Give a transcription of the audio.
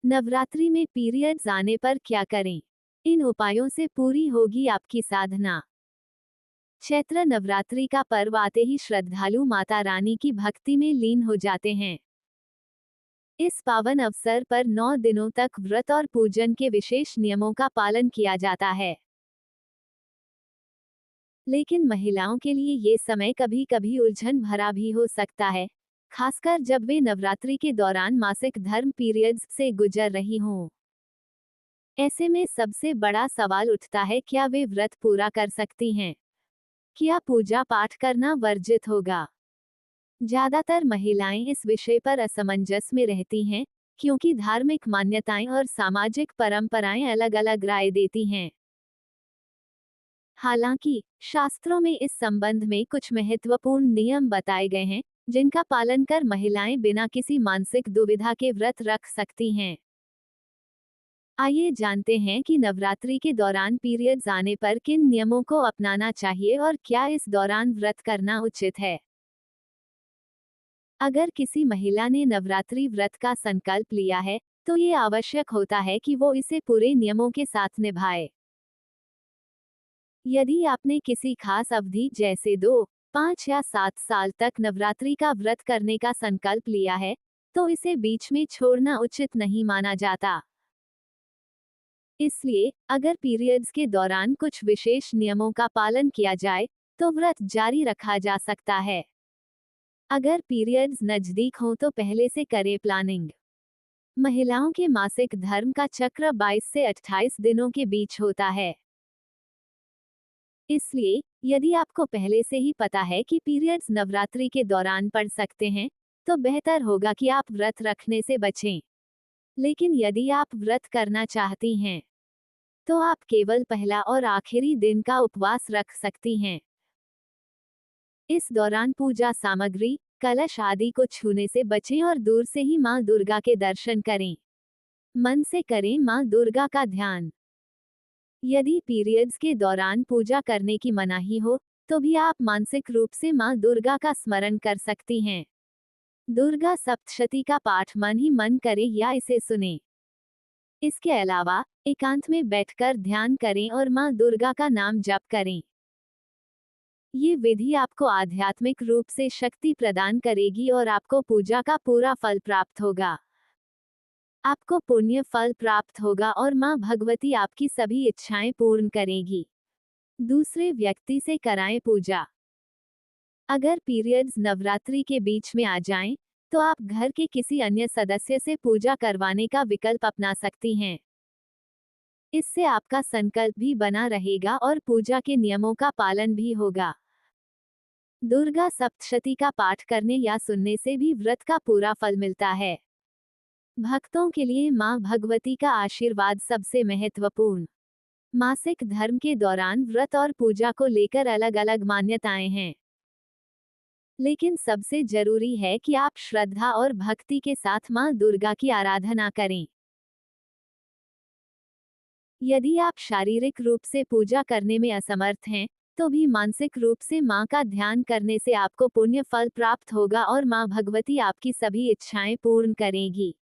नवरात्रि में पीरियड्स आने पर क्या करें? इन उपायों से पूरी होगी आपकी साधना। चैत्र नवरात्रि का पर्व आते ही श्रद्धालु माता रानी की भक्ति में लीन हो जाते हैं। इस पावन अवसर पर 9 दिनों तक व्रत और पूजन के विशेष नियमों का पालन किया जाता है। लेकिन महिलाओं के लिए ये समय कभी कभी उलझन भरा भी हो सकता है, खासकर जब वे नवरात्रि के दौरान मासिक धर्म पीरियड्स से गुजर रही हों। ऐसे में सबसे बड़ा सवाल उठता है, क्या वे व्रत पूरा कर सकती हैं? क्या पूजा पाठ करना वर्जित होगा? ज्यादातर महिलाएं इस विषय पर असमंजस में रहती हैं, क्योंकि धार्मिक मान्यताएं और सामाजिक परंपराएं अलग अलग राय देती हैं। हालांकि शास्त्रों में इस संबंध में कुछ महत्वपूर्ण नियम बताए गए हैं, जिनका पालन कर महिलाएं बिना किसी मानसिक दुविधा के व्रत रख सकती हैं। आइए जानते हैं कि नवरात्रि के दौरान पीरियड्स आने पर किन नियमों को अपनाना चाहिए और क्या इस दौरान व्रत करना उचित है। अगर किसी महिला ने नवरात्रि व्रत का संकल्प लिया है, तो ये आवश्यक होता है कि वो इसे पूरे नियमों के साथ निभाए। यदि आपने किसी खास अवधि जैसे 2, 5 या 7 साल तक नवरात्रि का व्रत करने का संकल्प लिया है, तो इसे बीच में छोड़ना उचित नहीं माना जाता। इसलिए, अगर पीरियड्स के दौरान कुछ विशेष नियमों का पालन किया जाए, तो व्रत जारी रखा जा सकता है। अगर पीरियड्स नजदीक हों तो पहले से करें प्लानिंग। महिलाओं के मासिक धर्म का चक्र 22 से 28 दिनों के बीच होता है। इसलिए, यदि आपको पहले से ही पता है कि पीरियड्स नवरात्रि के दौरान पड़ सकते हैं, तो बेहतर होगा कि आप व्रत रखने से बचें। लेकिन यदि आप व्रत करना चाहती हैं, तो आप केवल पहला और आखिरी दिन का उपवास रख सकती हैं। इस दौरान पूजा सामग्री, कलश आदि को छूने से बचें और दूर से ही मां दुर्गा के दर्शन करें। मन से करें मां दुर्गा का ध्यान। यदि पीरियड्स के दौरान पूजा करने की मनाही हो, तो भी आप मानसिक रूप से मां दुर्गा का स्मरण कर सकती हैं। दुर्गा सप्तशती का पाठ मन ही मन करें या इसे सुने। इसके अलावा एकांत में बैठकर ध्यान करें और मां दुर्गा का नाम जप करें। ये विधि आपको आध्यात्मिक रूप से शक्ति प्रदान करेगी और आपको पूजा का पूरा फल प्राप्त होगा। आपको पुण्य फल प्राप्त होगा और मां भगवती आपकी सभी इच्छाएं पूर्ण करेगी। दूसरे व्यक्ति से कराएं पूजा। अगर पीरियड्स नवरात्रि के बीच में आ जाएं, तो आप घर के किसी अन्य सदस्य से पूजा करवाने का विकल्प अपना सकती हैं। इससे आपका संकल्प भी बना रहेगा और पूजा के नियमों का पालन भी होगा। दुर्गा सप्तशती का पाठ करने या सुनने से भी व्रत का पूरा फल मिलता है। भक्तों के लिए मां भगवती का आशीर्वाद सबसे महत्वपूर्ण। मासिक धर्म के दौरान व्रत और पूजा को लेकर अलग अलग मान्यताएं हैं, लेकिन सबसे जरूरी है कि आप श्रद्धा और भक्ति के साथ मां दुर्गा की आराधना करें। यदि आप शारीरिक रूप से पूजा करने में असमर्थ हैं, तो भी मानसिक रूप से मां का ध्यान करने से आपको पुण्य फल प्राप्त होगा और मां भगवती आपकी सभी इच्छाएं पूर्ण करेगी।